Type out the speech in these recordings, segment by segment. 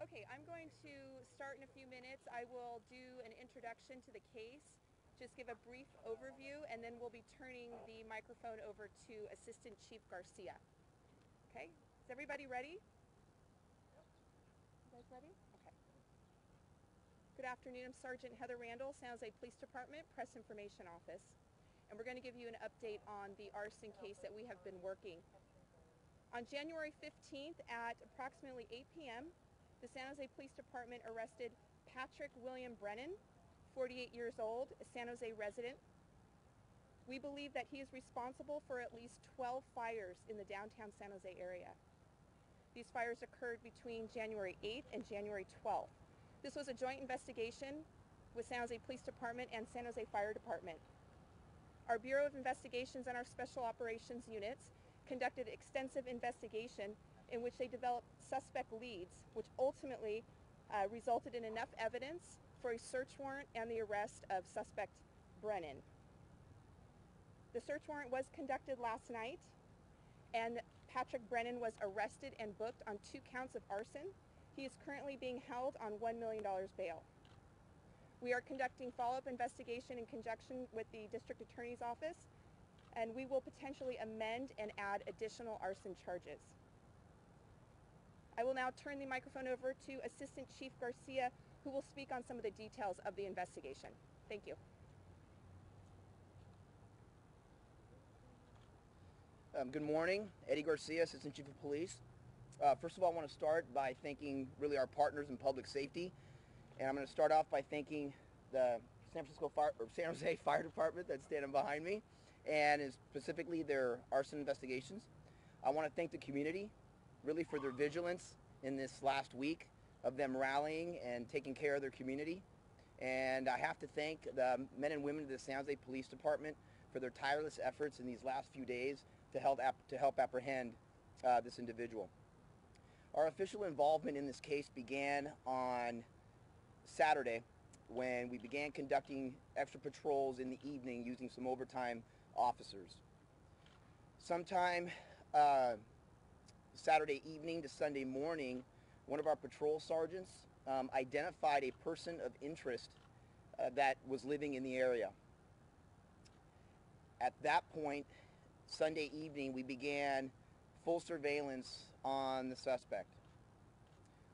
Okay, I'm going to start in a few minutes. I will do an introduction to the case, just give a brief overview, and then we'll be turning the microphone over to Assistant Chief Garcia. Okay, is everybody ready? You guys ready? Okay. Good afternoon, I'm Sergeant Heather Randall, San Jose Police Department, Press Information Office. And we're going to give you an update on the arson case that we have been working. On January 15th at approximately 8 p.m., the San Jose Police Department arrested Patrick William Brennan, 48 years old, a San Jose resident. We believe that he is responsible for at least 12 fires in the downtown San Jose area. These fires occurred between January 8th and January 12th. This was a joint investigation with San Jose Police Department and San Jose Fire Department. Our Bureau of Investigations and our Special Operations units conducted extensive investigation in which they developed suspect leads, which ultimately resulted in enough evidence for a search warrant and the arrest of suspect Brennan. The search warrant was conducted last night, and Patrick Brennan was arrested and booked on 2 counts of arson. He is currently being held on $1 million bail. We are conducting follow-up investigation in conjunction with the District Attorney's Office, and we will potentially amend and add additional arson charges. I will now turn the microphone over to Assistant Chief Garcia, who will speak on some of the details of the investigation. Thank you. Good morning, Eddie Garcia, Assistant Chief of Police. First of all, I want to start by thanking really our partners in public safety. And I'm going to start off by thanking the San Jose Fire Department that's standing behind me, and specifically their arson investigations. I want to thank the community really for their vigilance in this last week of them rallying and taking care of their community. And I have to thank the men and women of the San Jose Police Department for their tireless efforts in these last few days to help apprehend this individual. Our official involvement in this case began on Saturday when we began conducting extra patrols in the evening using some overtime officers. Sometime Saturday evening to Sunday morning, one of our patrol sergeants identified a person of interest that was living in the area. At that point, Sunday evening, we began full surveillance on the suspect.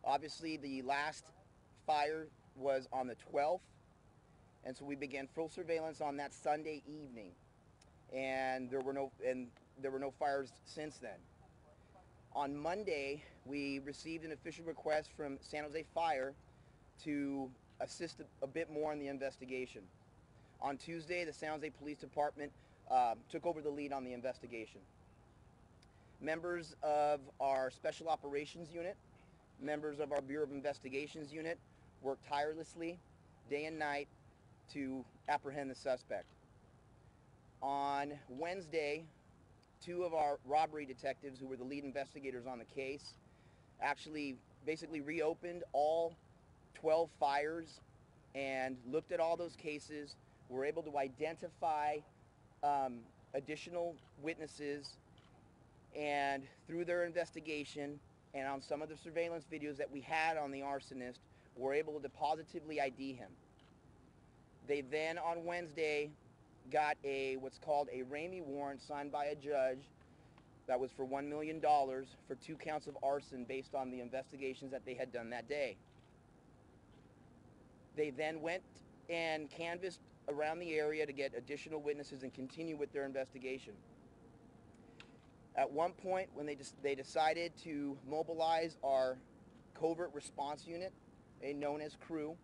Obviously, the last fire was on the 12th, and so we began full surveillance on that Sunday evening, and there were no fires since then. On Monday, we received an official request from San Jose Fire to assist a bit more in the investigation. On Tuesday, the San Jose Police Department took over the lead on the investigation. Members of our Special Operations Unit, members of our Bureau of Investigations Unit worked tirelessly day and night to apprehend the suspect. On Wednesday, 2 of our robbery detectives, who were the lead investigators on the case, actually basically reopened all 12 fires and looked at all those cases, were able to identify additional witnesses, and through their investigation and on some of the surveillance videos that we had on the arsonist, were able to positively ID him. They then on Wednesday got what's called a Ramey warrant signed by a judge that was for $1 million for 2 counts of arson based on the investigations that they had done that day. They then went and canvassed around the area to get additional witnesses and continue with their investigation. At one point, when they decided to mobilize our covert response unit, known as CREW,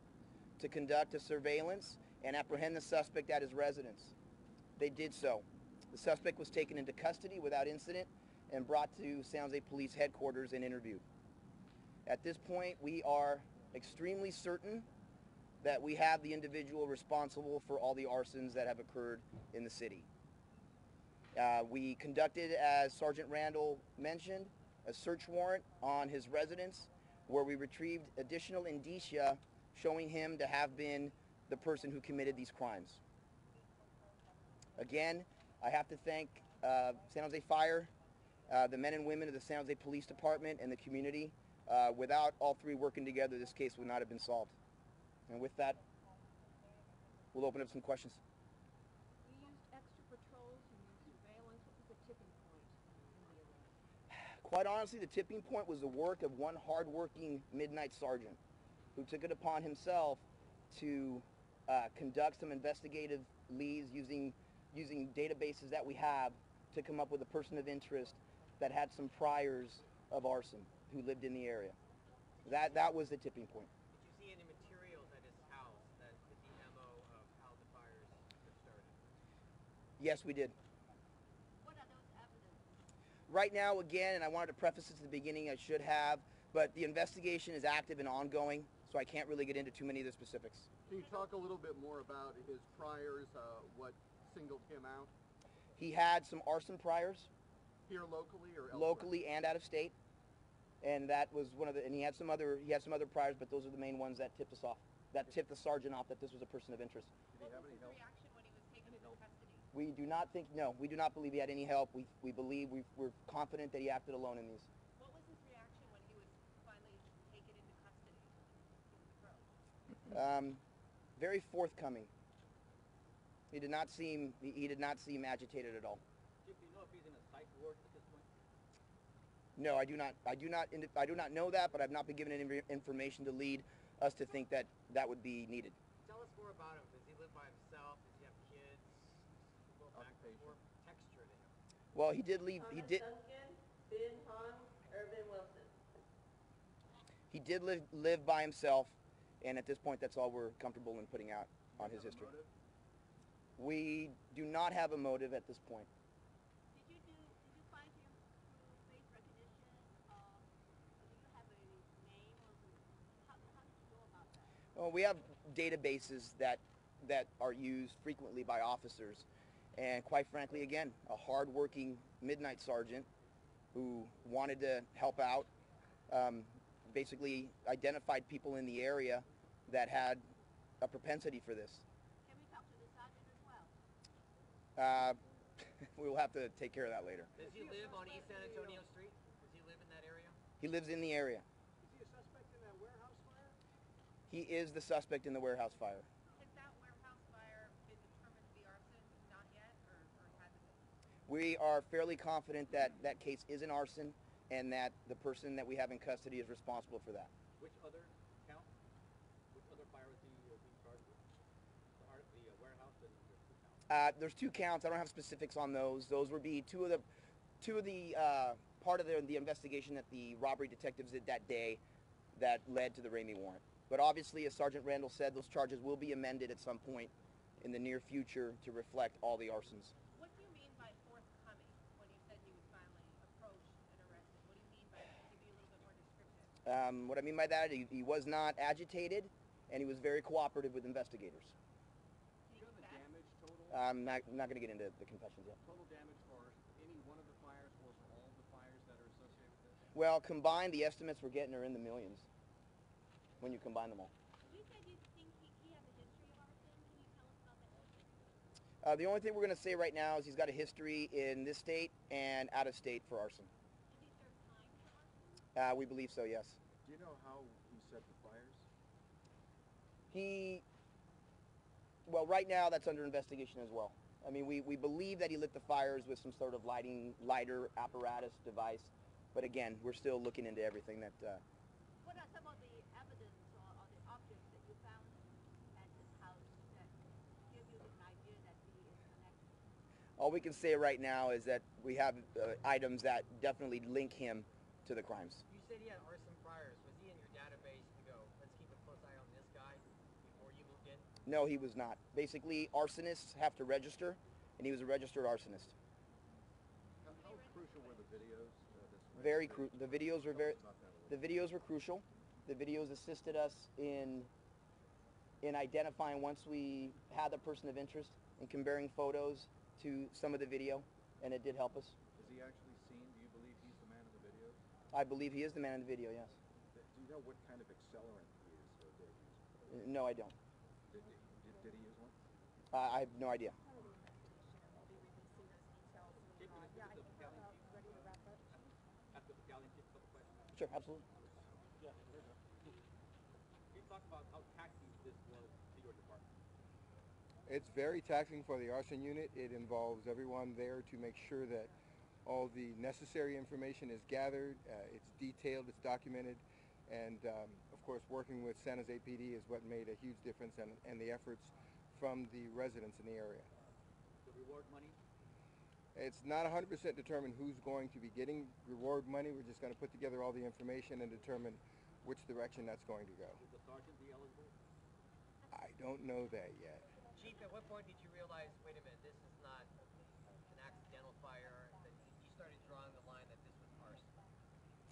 to conduct a surveillance and apprehend the suspect at his residence. They did so. The suspect was taken into custody without incident and brought to San Jose Police Headquarters and interviewed. At this point, we are extremely certain that we have the individual responsible for all the arsons that have occurred in the city. We conducted, as Sergeant Randall mentioned, a search warrant on his residence where we retrieved additional indicia showing him to have been the person who committed these crimes. Again, I have to thank San Jose Fire, the men and women of the San Jose Police Department and the community Without all three working together, this case would not have been solved. And with that, we'll open up some questions. You used extra patrols, you used surveillance. What was the tipping point in the arrest? Quite honestly, the tipping point was the work of one hardworking midnight sergeant who took it upon himself to conduct some investigative leads using databases that we have to come up with a person of interest that had some priors of arson who lived in the area. That was the tipping point. Did you see any materials at his house that fit the MO of how the fires got started? Yes, we did. What are those evidence? Right now, again, and I wanted to preface this at the beginning, I should have, but the investigation is active and ongoing, so I can't really get into too many of the specifics. Can you talk a little bit more about his priors, what singled him out? He had some arson priors, Here locally or elsewhere? locally and out of state, and that was one of the. And he had some other priors, but those are the main ones that tipped us off. That tipped the sergeant off that this was a person of interest. Did he have any help? Reaction when he was taken into custody? We do not think. No, we do not believe he had any help. We believe we're confident that he acted alone in these. What was his reaction when he was finally taken into custody? Patrol? Very forthcoming. He did not seem agitated at all. Do you know if he's in a psych ward at this point? No, I do not. I do not know that, but I've not been given any information to lead us to think that that would be needed. Tell us more about him. Does he live by himself? Does he have kids? A little background, more texture to him. Well, he did leave. He did. Duncan, Ben Hong, Irvin Wilson. He did live by himself, and at this point, that's all we're comfortable in putting out on his history. We do not have a motive at this point. Did you find him through face recognition? Do you have a name or how did you go about that? Well, we have databases that are used frequently by officers, and quite frankly, again, a hard-working midnight sergeant who wanted to help out, basically identified people in the area that had a propensity for this. Can we talk to the sergeant as well? We will have to take care of that later. Does he live on East San Antonio Street? Does he live in that area? He lives in the area. Is he a suspect in that warehouse fire? He is the suspect in the warehouse fire. Has that warehouse fire been determined to be arson? Not yet, or has it been? We are fairly confident that that case is an arson and that the person that we have in custody is responsible for that. Which other count? Which other fire was he being charged with? The warehouse and the two counts? There's two counts. I don't have specifics on those. Those would be two of the part of the investigation that the robbery detectives did that day that led to the Ramey warrant. But obviously, as Sergeant Randall said, those charges will be amended at some point in the near future to reflect all the arsons. What do you mean by forthcoming when you said he was finally approached and arrested? What do you mean by that? Can you be a little bit more descriptive? What I mean by that, he was not agitated, and he was very cooperative with investigators. Do you have the damage total? I'm not going to get into the confessions yet. Total damage for any one of the fires or for all of the fires that are associated with this? Well, combined, the estimates we're getting are in the millions when you combine them all. You said you think he has a history of arson. Can you tell us about that history? The only thing we're going to say right now is he's got a history in this state and out of state for arson. Did he serve time for arson? We believe so, yes. Do you know how he set the fires? Well, right now that's under investigation as well. I mean, we believe that he lit the fires with some sort of lighter apparatus device, but again, we're still looking into everything that. What are some of the evidence or the objects that you found at his house that give you an idea that he is connected? All we can say right now is that we have items that definitely link him to the crimes. You said he had arson priors. Was he in your database to go, let's keep a close eye on this guy before you moved in? No, he was not. Basically, arsonists have to register, and he was a registered arsonist. How crucial were the videos? The videos were very. The videos were crucial. The videos assisted us in identifying once we had the person of interest and comparing photos to some of the video, and it did help us. Is he actually seen? Do you believe he's the man in the videos? I believe he is the man in the video, yes. Do you know what kind of accelerant he used or did use? No, I don't. Did he use one? I have no idea. After the galleon, keep a couple questions. Sure, absolutely. talk about how taxing this was to your department. It's very taxing for the arson unit. It involves everyone there to make sure that all the necessary information is gathered, it's detailed, it's documented, and of course working with San Jose PD is what made a huge difference, and the efforts from the residents in the area. The reward money, It's not 100% determined who's going to be getting reward money. We're just going to put together all the information and determine which direction that's going to go. will the sergeant be eligible? I don't know that yet. Chief, at what point did you realize, wait a minute, this is not an accidental fire, that you started drawing the line that this was arson?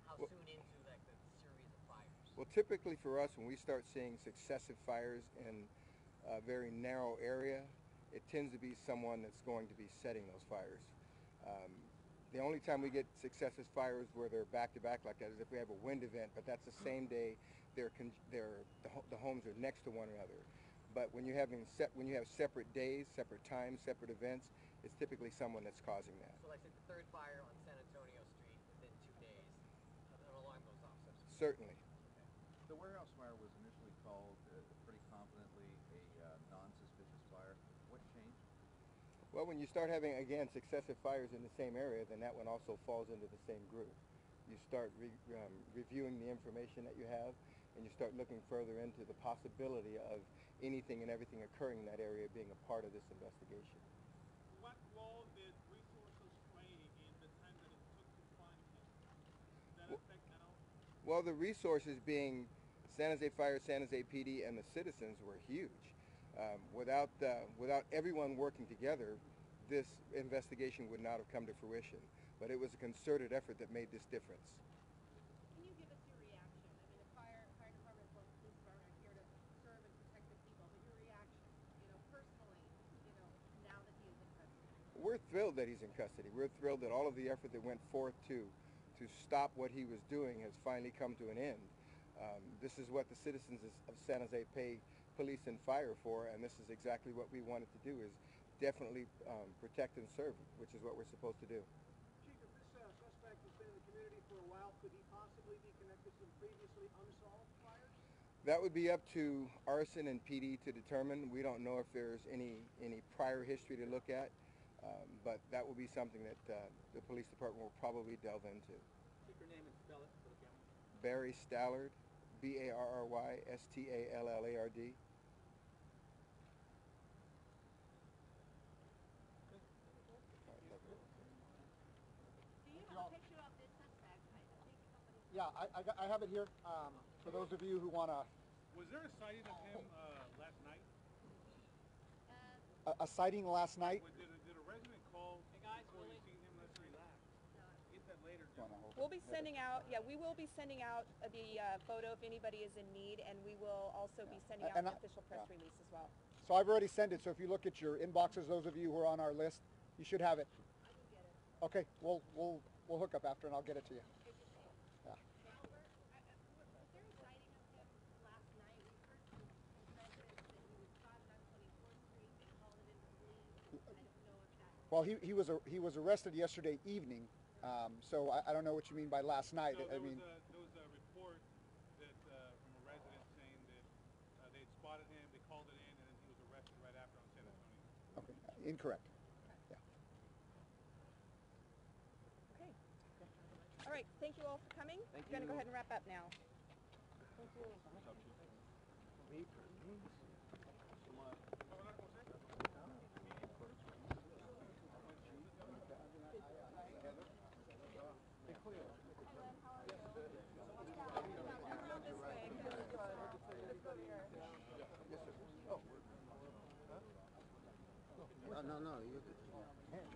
How Well- soon into like the series of fires? Well, typically for us, when we start seeing successive fires in a very narrow area, it tends to be someone that's going to be setting those fires. The only time we get successive fires where they're back-to-back like that is if we have a wind event, but that's the same day the homes are next to one another. But when you have separate days, separate times, separate events, it's typically someone that's causing that. So like say the third fire on San Antonio Street within 2 days, along those offsets. Certainly. The warehouse fire was initially called pretty confidently a non-suspicious fire. What changed? Well, when you start having, again, successive fires in the same area, then that one also falls into the same group. You start reviewing the information that you have, and you start looking further into the possibility of anything and everything occurring in that area being a part of this investigation. What role did resources play in the time that it took to find him? Did that affect at all? Well, the resources being San Jose Fire, San Jose PD, and the citizens were huge. Without everyone working together, this investigation would not have come to fruition. But it was a concerted effort that made this difference. Can you give us your reaction? I mean, the fire department, police department are here to serve and protect the people, but your reaction, personally, now that he is in custody. We're thrilled that he's in custody. We're thrilled that all of the effort that went forth to stop what he was doing has finally come to an end. This is what the citizens of San Jose pay police and fire for, and this is exactly what we wanted to do, is definitely protect and serve, which is what we're supposed to do. Chief, if this suspect has been in the community for a while, could he possibly be connected to previously unsolved fires? That would be up to arson and PD to determine. We don't know if there's any prior history to look at, but that will be something that the police department will probably delve into. Take your name and spell it for the camera. Barry Stallard, Barrystallard. Do you have a picture of this suspect? I think somebody... Yeah, I have it here. For those of you who want to... Was there a sighting of him last night? A sighting last night? Did a resident call before you seen him after he left? Get that later. We'll be sending out, we will be sending out the photo if anybody is in need, and we will also be sending out an official press release as well. So I've already sent it, so if you look at your inboxes, those of you who are on our list, you should have it. I didn't get it. Okay, we'll hook up after and I'll get it to you. Yeah. Albert, was there a sighting of him last night? We heard from residents that he was spotted on 24th Street. They called it in the police. I don't know if that... Well, he was arrested yesterday evening, so I don't know what you mean by last night. So I there mean, was a report that from a resident saying that they had spotted him, they called it in, and then he was arrested right after on San Antonio. okay, incorrect. Yeah. Okay. All right, thank you all for coming. Thank We're going to go you. ahead and wrap up now. No, you're good. Jamie.